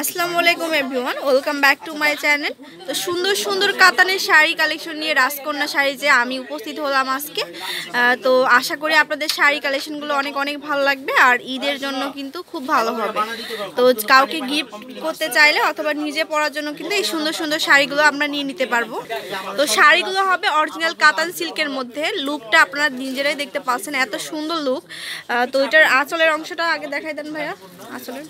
আসসালামু আলাইকুম everyone, welcome back to my channel. তো সুন্দর সুন্দর কাতানের শাড়ি কালেকশন নিয়ে রাজকন্যা শাড়ি যে আমি উপস্থিত হলাম আজকে। তো আশা করি আপনাদের শাড়ি কালেকশনগুলো অনেক অনেক ভালো লাগবে আর ঈদের জন্য কিন্তু খুব ভালো হবে। তো কাউকে গিফট করতে চাইলে অথবা নিজে পরার জন্য কিন্তু এই সুন্দর সুন্দর শাড়িগুলো আমরা নিয়ে নিতে পারবো। তো শাড়িগুলো হবে অরিজিনাল কাতান সিল্কের মধ্যে। লুকটা আপনারা নিজেরাই দেখতে পাচ্ছেন, এত সুন্দর লুক। তো এটার আঁচলের অংশটা আগে দেখাই দেন ভাইয়া। আঁচলের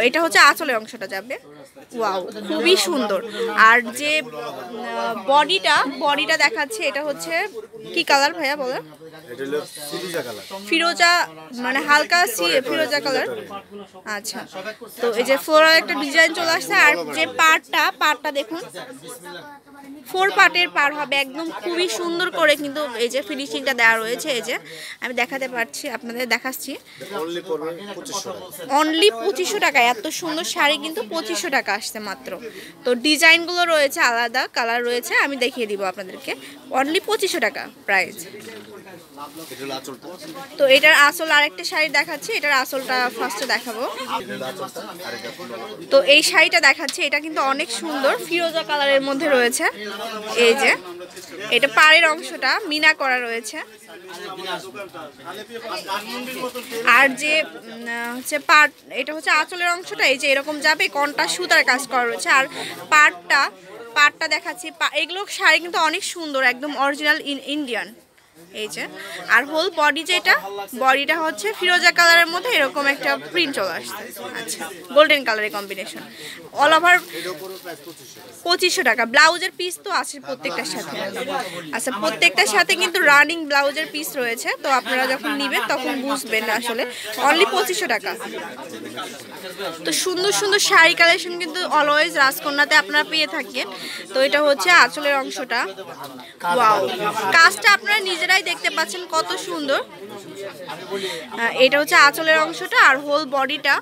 এটা হচ্ছে আঁচলের অংশটা যাবে। ওয়াও, খুবই সুন্দর। আর যে বডিটা দেখাচ্ছে এটা হচ্ছে কি কালার ভাইয়া বলেন? ফিরোজা, মানে হালকা ফিরোজা কালার। আচ্ছা, তো এই যে ফ্লোরাল একটা ডিজাইন চলে আসছে। আর যে পাড়টা দেখুন, 4 পার্টের পার হবে একদম, খুবই সুন্দর করে কিন্তু এই যে ফিনিশিংটা দেওয়া রয়েছে। এই যে আমি দেখাতে পারছি, আপনাদের দেখাচ্ছি। অনলি 2500 টাকা। এত সুন্দর শাড়ি কিন্তু 2500 টাকা আসছে মাত্র। তো ডিজাইনগুলো রয়েছে, আলাদা কালার রয়েছে, আমি দেখিয়ে দিব আপনাদেরকে। অনলি 2500 টাকা প্রাইস। তো এটার আসল আরেকটা শাড়ি দেখাচ্ছি, এটার আসলটা ফার্স্টে দেখাবো। তো এই শাড়িটা দেখাচ্ছি, এটা কিন্তু অনেক সুন্দর, ফিরোজা কালারের মধ্যে রয়েছে। এই যে এটা পাড়ের অংশটা মিনা করা রয়েছে। আর যে হচ্ছে পাড়, এটা হচ্ছে আঁচলের অংশটা এই যে এরকম যাবে, কোনটা সুতার কাজ করা রয়েছে। আর পাড়টা দেখাচ্ছি। এগুলো শাড়ি কিন্তু অনেক সুন্দর, একদম অরিজিনাল ইন্ডিয়ান। এই যে আর হোল বডিটা হচ্ছে ফিরোজা কালারের মধ্যে এরকম একটা প্রিন্ট চলে আসছে। আচ্ছা, গোল্ডেন কালারের কম্বিনেশন। অল ওভার 2500 টাকা। ব্লাউজের পিস তো আছে প্রত্যেকটার সাথে। আচ্ছা, প্রত্যেকটার সাথে কিন্তু রানিং ব্লাউজের পিস রয়েছে। তো আপনারা যখন নেবেন তখন বুঝবেন আসলে। অনলি 2500 টাকা। তো সুন্দর সুন্দর শাড়ি কালেকশন কিন্তু অলওয়েজ রাজকন্যাতে আপনারা পেয়ে থাকেন। তো এটা হচ্ছে আঁচলের অংশটা। ওয়াও, কাজটা আপনারা নিজেরাই দেখতে পাচ্ছেন কত সুন্দর। এটা হচ্ছে আঁচলের অংশটা আর হোল বডিটা।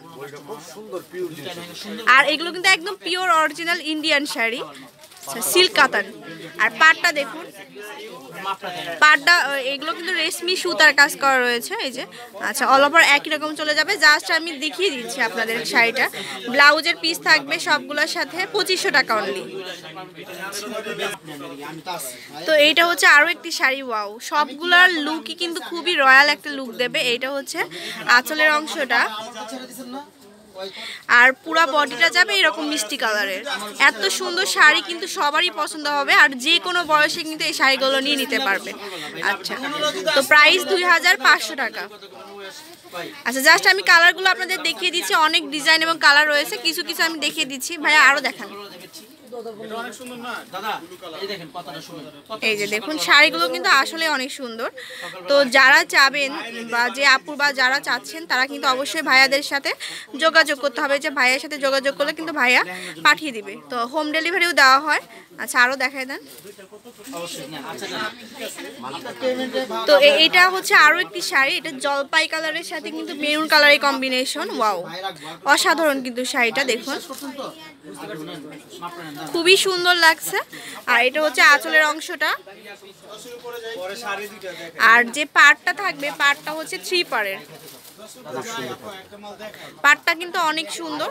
আর এগুলো কিন্তু একদম pure original Indian sari, silk কাতান। আর পাড়টা দেখুন, পাড়টা এগুলো কিন্তু রেশমি সুতার কাজ করা রয়েছে। এই যে আচ্ছা, অল ওভার একই রকম চলে যাবে। জাস্ট আমি দেখিয়ে দিচ্ছি আপনাদের শাড়িটা। ব্লাউজের পিস থাকবে সবগুলোর সাথে 2500 টাকা অনলি। তো এইটা হচ্ছে আরও একটি শাড়ি। ওয়াও, সবগুলোর লুকই কিন্তু খুবই রয়্যাল একটা লুক দেবে। এইটা হচ্ছে আঁচলের অংশটা আর পুরা বডিটা যাবে এরকম মিষ্টি কালারের। এত সুন্দর শাড়ি কিন্তু সবারই পছন্দ হবে আর যে কোনো বয়সে কিন্তু এই শাড়িগুলো নিয়ে নিতে পারবে। আচ্ছা, তো প্রাইস 2500 টাকা। আচ্ছা, জাস্ট আমি কালারগুলো আপনাদের দেখিয়ে দিচ্ছি। অনেক ডিজাইন এবং কালার রয়েছে, কিছু কিছু আমি দেখিয়ে দিচ্ছি। ভাইয়া আরও দেখান। এই যে দেখুন, শাড়িগুলো কিন্তু আসলে অনেক সুন্দর। তো যারা চাবেন বা যে আপু বা যারা চাচ্ছেন তারা কিন্তু অবশ্যই ভাইয়াদের সাথে যোগাযোগ করতে হবে। যে ভাইয়ার সাথে যোগাযোগ করলে কিন্তু ভাইয়া পাঠিয়ে দিবে। তো হোম ডেলিভারিও দেওয়া হয়। আচ্ছা, আরও দেখাই দেন। তো এটা হচ্ছে আরও একটি শাড়ি। এটা জলপাই কালারের সাথে কিন্তু মেরুন কালারের কম্বিনেশন। ওয়াও, অসাধারণ কিন্তু শাড়িটা দেখুন, খুবই সুন্দর লাগছে। আর এটা হচ্ছে আঁচলের অংশটা। আর যে পাড়টা থাকবে, পাড়টা হচ্ছে 3 পাড়ের। পাড়টা কিন্তু অনেক সুন্দর।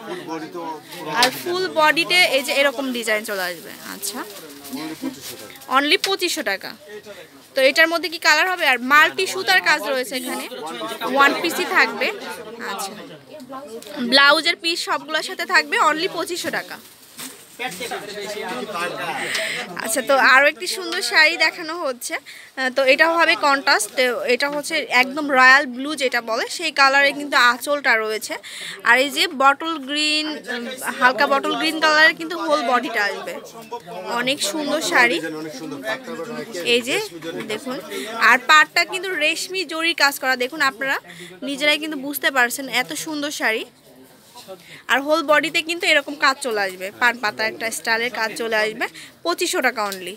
আর ফুল বডিতে এই যে এরকম ডিজাইন চলে আসবে। আচ্ছা, অনলি 2500 টাকা। তো এটার মধ্যে কি কালার হবে? আর মাল্টি সুতার কাজ রয়েছে এখানে, 1 পিসই থাকবে। আচ্ছা, ব্লাউজের পিস সবগুলোর সাথে থাকবে। অনলি 2500 টাকা। আচ্ছা, তো আরও একটি সুন্দর শাড়ি দেখানো হচ্ছে। তো এটাও হবে কন্ট্রাস্ট। এটা হচ্ছে একদম রয়্যাল ব্লু যেটা বলে সেই কালারে কিন্তু আঁচলটা রয়েছে। আর এই যে বটল গ্রিন, হালকা বটল গ্রিন কালারের কিন্তু হোল বডিটা আসবে। অনেক সুন্দর শাড়ি। এই যে দেখুন, আর পাড়টা কিন্তু রেশমি জরির কাজ করা। দেখুন, আপনারা নিজেরাই কিন্তু বুঝতে পারছেন এত সুন্দর শাড়ি। আর হোল বডিতে কিন্তু এরকম কাজ চলে আসবে, পান পাতা একটা স্টাইলের কাজ চলে আসবে। 2500 টাকা অনলি।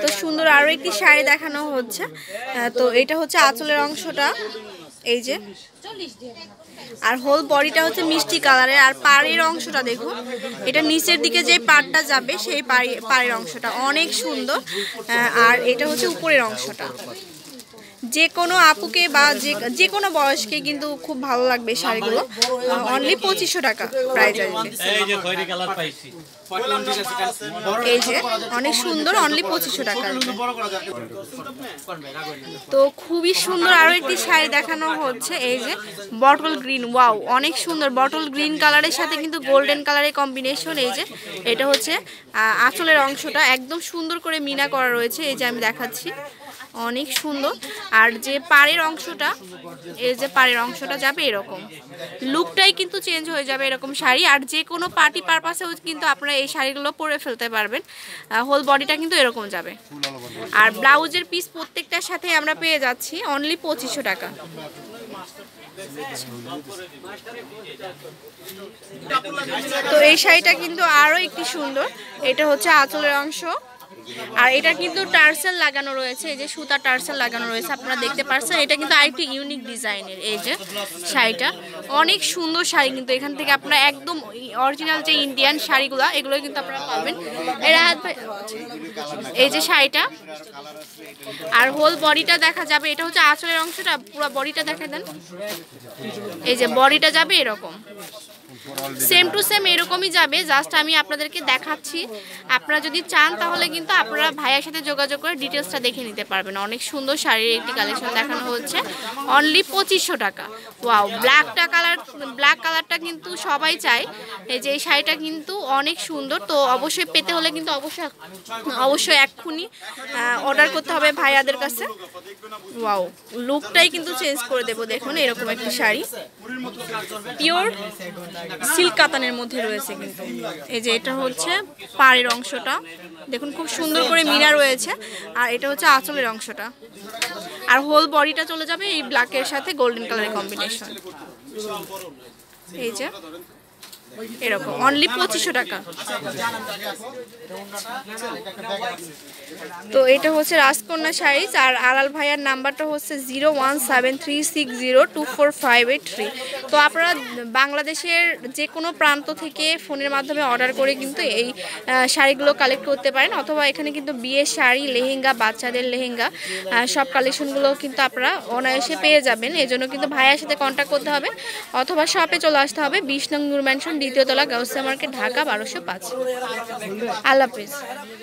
তো সুন্দর আরও একটি শাড়ি দেখানো হচ্ছে। তো এটা হচ্ছে আঁচলের অংশটা। এই যে আর হোল বডিটা হচ্ছে মিষ্টি কালারের। আর পাড়ের অংশটা দেখুন, এটা নিচের দিকে যে পাড়টা যাবে সেই পাড়ের অংশটা অনেক সুন্দর। আর এটা হচ্ছে উপরের অংশটা। যে কোনো আপুকে বা যে কোনো বয়সকে কিন্তু খুব ভালো লাগবে শাড়িগুলো। অনলি 2500 টাকা প্রাইস আসবে। এই যে অনেক সুন্দর, অনলি 2500 টাকা। তো খুবই সুন্দর আরো একটি শাড়ি দেখানো হচ্ছে, এই যে বটল গ্রিন। ওয়াও, অনেক সুন্দর বটল গ্রিন কালারের সাথে কিন্তু গোল্ডেন কালারের কম্বিনেশন। এই যে এটা হচ্ছে আঁচলের অংশটা একদম সুন্দর করে মিনা করা রয়েছে, এই যে আমি দেখাচ্ছি, অনেক সুন্দর। আর যে পাড়ের অংশটা, এই যে পাড়ের অংশটা যাবে এরকম, লুকটাই কিন্তু চেঞ্জ হয়ে যাবে এরকম শাড়ি। আর যে কোনো পার্টি পারপাসেও কিন্তু আপনারা এই শাড়িগুলো পরে ফেলতে পারবেন। হোল বডিটা কিন্তু এরকম যাবে। আর ব্লাউজের পিস প্রত্যেকটার সাথে আমরা পেয়ে যাচ্ছি অনলি 2500 টাকা। তো এই শাড়িটা কিন্তু আরো একটি সুন্দর, এটা হচ্ছে আঁচলের অংশ, আর এটা কিন্তু টার্সেল লাগানো রয়েছে, এই যে সুতা টার্সেল লাগানো রয়েছে আপনারা দেখতে পাচ্ছেন। এটা কিন্তু আরেকটি ইউনিক ডিজাইনের। এই যে শাড়িটা অনেক সুন্দর শাড়ি, কিন্তু এখান থেকে আপনারা একদম অরিজিনাল যে ইন্ডিয়ান শাড়িগুলো এগুলো কিন্তু আপনারা পাবেন। এই যে শাড়িটা, আর হোল বডিটা দেখা যাবে, এটা হচ্ছে আঁচলের অংশটা, পুরো বডিটা দেখা দেন। এই যে বডিটা যাবে এরকম, সেম টু সেম এরকমই যাবে, জাস্ট আমি আপনাদেরকে দেখাচ্ছি। আপনারা যদি চান তাহলে কিন্তু আপনারা ভাইয়ের সাথে যোগাযোগ করে ডিটেলসটা দেখে নিতে পারবেন। অনেক সুন্দর শাড়ির একটি কালেকশন দেখানো হচ্ছে অনলি 2500 টাকা। ওয়াও, ব্ল্যাক কালারটা কিন্তু সবাই চায়। এই যে এই শাড়িটা কিন্তু অনেক সুন্দর। তো অবশ্যই পেতে হলে কিন্তু অবশ্যই এক্ষুনি অর্ডার করতে হবে ভাইয়াদের কাছে। ওয়াও, লুকটাই কিন্তু চেঞ্জ করে দেবো। দেখুন এরকম একটি শাড়ি, পিওর সিল্ক কাতানের মধ্যে রয়েছে কিন্তু। এই যে এটা হচ্ছে পাড়ের অংশটা, দেখুন খুব সুন্দর করে মিনা রয়েছে। আর এটা হচ্ছে আঁচলের অংশটা, আর হোল বডিটা চলে যাবে এই ব্ল্যাকের সাথে গোল্ডেন কালারের কম্বিনেশন। এই যে এরকম অনলি 2500 টাকা। তো এটা হচ্ছে রাজকন্যা শাড়িজ, আর আলাল ভাইয়ার নাম্বারটা হচ্ছে 017360245883। তো আপনারা বাংলাদেশের যে কোনো প্রান্ত থেকে ফোনের মাধ্যমে অর্ডার করে কিন্তু এই শাড়িগুলো কালেক্ট করতে পারেন, অথবা এখানে কিন্তু বিয়ের শাড়ি, লেহেঙ্গা, বাচ্চাদের লেহেঙ্গা সব কালেকশনগুলো কিন্তু আপনারা অনায়াসে পেয়ে যাবেন। এজন্য কিন্তু ভাইয়ার সাথে কন্ট্যাক্ট করতে হবে, অথবা শপে চলে আসতে হবে, 20 নং নূর ম্যানশন, দ্বিতীয় তলা, গাউসিয়া মার্কেট, ঢাকা 1205। আল্লাহ হাফেজ।